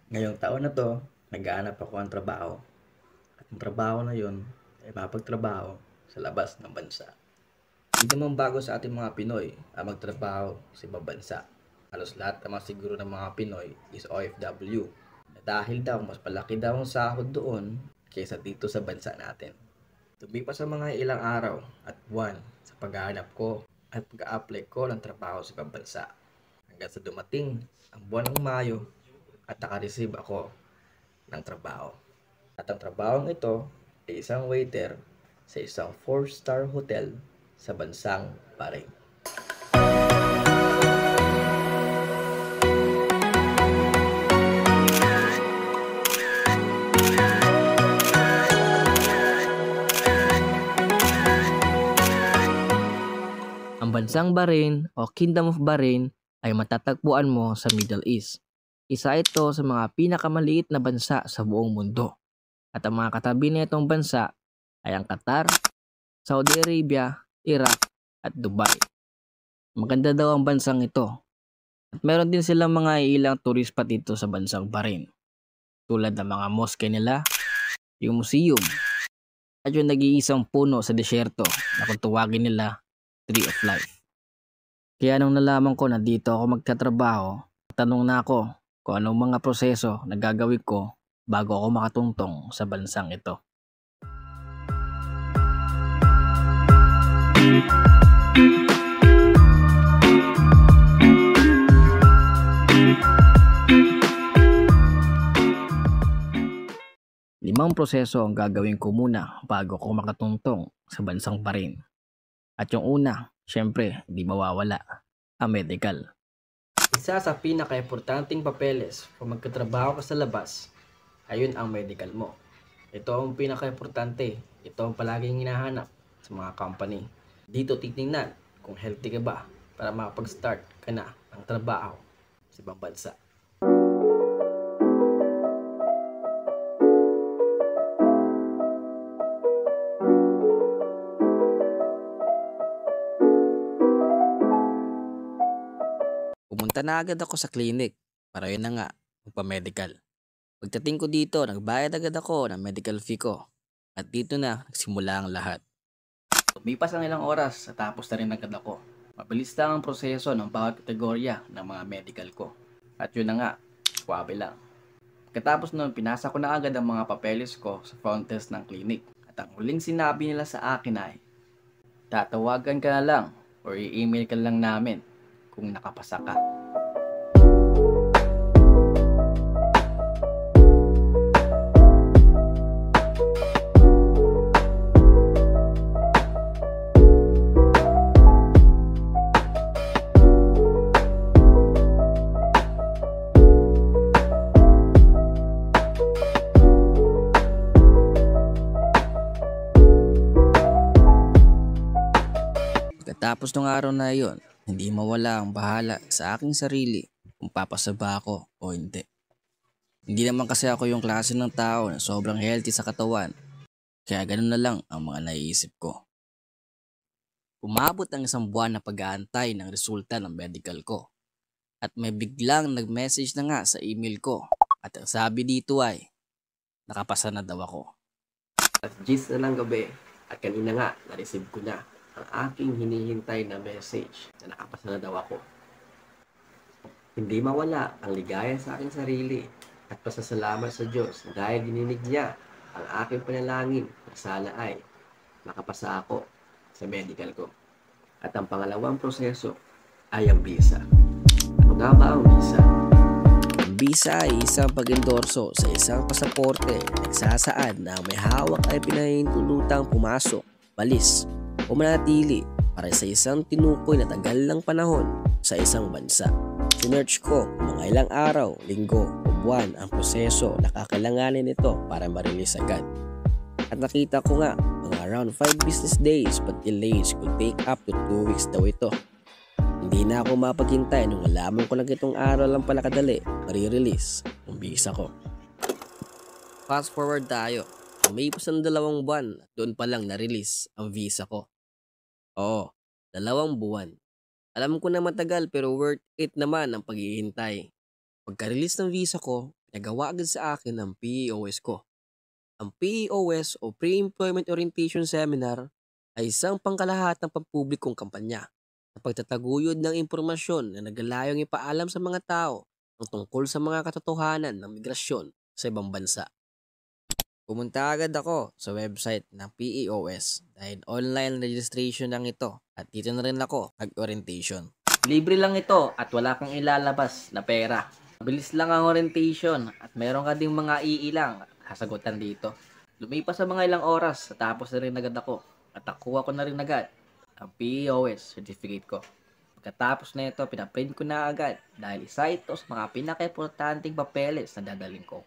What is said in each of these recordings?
Ngayong taon na 'to, naghahanap ako ng trabaho at ang trabaho na 'yun ay mapagtrabaho sa labas ng bansa. Hindi naman bago sa ating mga Pinoy ang magtrabaho sa ibang bansa. Halos lahat naman siguro ng mga Pinoy is OFW dahil daw mas malaki daw ang sahod doon kaysa dito sa bansa natin. Lumipas ang mga ilang araw at buwan sa paghahanap ko at pag-a-apply ko ng trabaho sa ibang bansa hanggang sa dumating ang buwan ng Mayo at naka-receive ako ng trabaho. At ang trabahong ito ay isang waiter sa isang 4-star hotel sa bansang Bahrain. Ang bansang Bahrain o Kingdom of Bahrain ay matatagpuan mo sa Middle East. Isa ito sa mga pinakamaliit na bansa sa buong mundo. At ang mga katabi nitong bansa ay ang Qatar, Saudi Arabia, Iraq at Dubai. Maganda daw ang bansang ito. At meron din silang mga ilang tourist spot dito sa bansang Bahrain. Tulad ng mga mosque nila, yung museum, at yung nag-iisang puno sa desyerto na kung tuwagin nila Tree of Life. Kaya nung nalaman ko na dito ako magtatrabaho, tanong na ako kung anong mga proseso na gagawin ko bago ako makatungtong sa bansang ito. Limang proseso ang gagawin ko muna bago ako makatungtong sa bansang Bahrain. At yung una, syempre, di mawawala, ang medical. Isa sa pinaka-importanting papeles kung magkatrabaho ka sa labas, ayun ang medical mo. Ito ang pinaka-importante, ito ang palaging hinahanap sa mga company. Dito titingnan kung healthy ka ba para makapag-start ka na ng trabaho sa ibang bansa. Pumunta na agad ako sa clinic para yun na nga, magpa-medical. Pagdating ko dito, nagbayad agad ako ng medical fee ko. At dito na nagsimula ang lahat. Lumipas ang ilang oras at tapos na rin agad ako. Mabilis lang ang proseso ng bawat kategorya ng mga medical ko. At yun na nga, swabe lang. Pagkatapos nun, pinasa ko na agad ang mga papeles ko sa front desk ng clinic. At ang huling sinabi nila sa akin ay, tatawagan ka na lang or i-email ka lang namin kung nakapasa ka. Pagkatapos ng araw na iyon, hindi mawala ang bahala sa aking sarili kung papasa ba ako o hindi. Hindi naman kasi ako yung klase ng tao na sobrang healthy sa katawan, kaya ganun na lang ang mga naiisip ko. Umabot ang isang buwan na pag-aantay ng resulta ng medical ko. At may biglang nag-message na nga sa email ko. At ang sabi dito ay, nakapasa na daw ako. At 10 na lang gabi at kanina nga na-receive ko na ang aking hinihintay na message na nakapasa na daw ako. Hindi mawala ang ligaya sa aking sarili at pasasalamat sa Diyos dahil dininig niya ang aking panalangin na sana ay makapasa ako sa medical ko. At ang pangalawang proseso ay ang visa. Ano nga ba ang visa? Ang visa ay isang pag-endorso sa isang pasaporte na nagsasaad na ang may hawak ay pinahintulutang pumasok, balis o manatili para sa isang tinukoy na tagal ng panahon sa isang bansa. Sinearch ko mga ilang araw, linggo o buwan ang proseso na kakailanganin nito para ma-release agad. At nakita ko nga mga around 5 business days but delays could take up to 2 weeks daw ito. Hindi na ako mapaghintay nung alaman ko na itong araw lang pala kadali ma-release ang visa ko. Fast forward tayo. Umipas ng 2 buwan at doon pa lang na-release ang visa ko. Oo, 2 buwan. Alam ko na matagal pero worth it naman ang paghihintay. Pagka-release ng visa ko, nagawa agad sa akin ang PEOS ko. Ang PEOS o Pre-Employment Orientation Seminar ay isang pangkalahatang pampublikong kampanya na pagtataguyod ng impormasyon na naglalayong ipaalam sa mga tao ang tungkol sa mga katotohanan ng migrasyon sa ibang bansa. Pumunta agad ako sa website ng PEOS dahil online registration lang ito at dito na rin ako nag-orientation. Libre lang ito at wala kang ilalabas na pera. Mabilis lang ang orientation at meron ka ding mga iilang kasagutan dito. Lumipas sa mga ilang oras tapos na rin agad ako at nakuha ko na rin agad ang PEOS certificate ko. Pagkatapos na ito, pinaprint ko na agad dahil isa ito sa mga pinaka-importanting papeles na dadaling ko.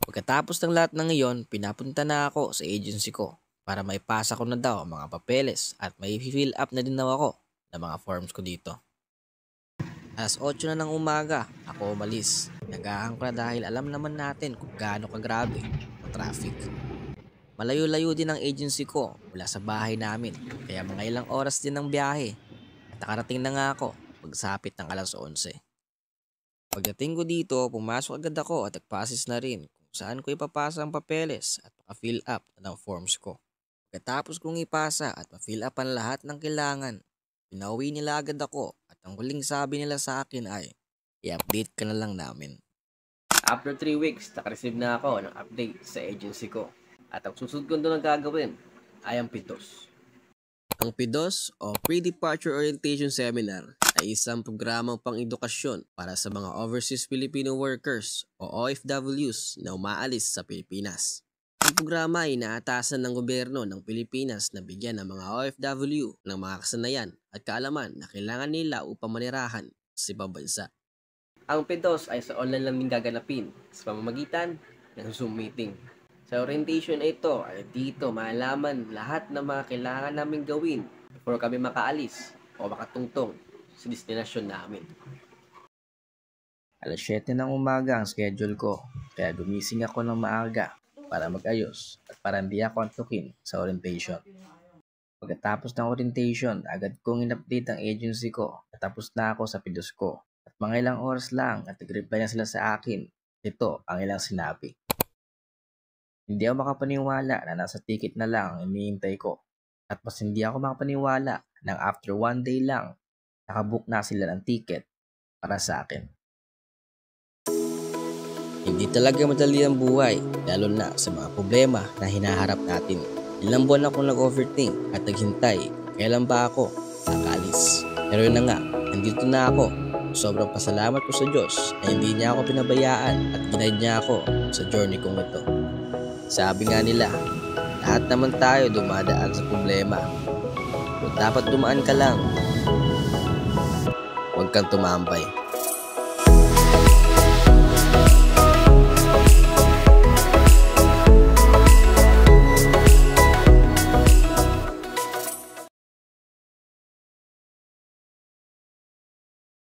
Pagkatapos ng lahat ng iyon, pinapunta na ako sa agency ko para maipasa ko na daw ang mga papeles at may fill up na din daw ako ng mga forms ko dito. Alas 8 na ng umaga, ako umalis. Nagahan ko na dahil alam naman natin kung gaano kagrabe ang traffic. Malayo-layo din ang agency ko mula sa bahay namin, kaya mga ilang oras din ang biyahe. At nakarating na nga ako pagsapit ng alas 11. Pagdating ko dito, pumasok agad ako at nagpasis na rin kung saan ko ipapasa ang papeles at maka-fill up ng forms ko. Pagkatapos kong ipasa at ma-fill up ang lahat ng kailangan, pinauwi nila agad ako at ang huling sabi nila sa akin ay, i-update ka na lang namin. After 3 weeks, nakareceive na ako ng update sa agency ko. At ang susunod ko doon na gagawin ay ang PIDOS. Ang PIDOS o Pre-Departure Orientation Seminar ay isang programang pang-edukasyon para sa mga Overseas Filipino Workers o OFWs na umaalis sa Pilipinas. Ang programa ay inaatasan ng gobyerno ng Pilipinas na bigyan ng mga OFW ng mga kasanayan at kaalaman na kailangan nila upang manirahan sa ibang bansa. Ang PIDOS ay sa online lang din gaganapin sa pamamagitan ng Zoom meeting. Sa orientation na ito ay dito malaman lahat ng mga kailangan namin gawin before kami makaalis o makatungtong sa destinasyon namin. Alas 7 ng umaga ang schedule ko, kaya gumising ako ng maaga para mag-ayos at para hindi ako antukin sa orientation. Pagkatapos ng orientation, agad kong in-update ang agency ko at tapos na ako sa PIDOS ko. At mga ilang oras lang at nag-reply na sila sa akin. Ito ang ilang sinabi. Hindi ako makapaniwala na nasa ticket na lang ang iniintay ko. At mas hindi ako makapaniwala na after 1 day lang, nakabook na sila ng ticket para sa akin. Hindi talaga madali ang buhay, lalo na sa mga problema na hinaharap natin. Ilang buwan akong nag-overthink at naghintay kailan ba ako nakalis. Pero yun na nga, nandito na ako. Sobrang pasalamat ko sa Diyos na hindi niya ako pinabayaan at ginaid niya ako sa journey kong ito. Sabi nga nila, lahat naman tayo dumadaan sa problema. Kung dapat dumaan ka lang, huwag kang tumambay.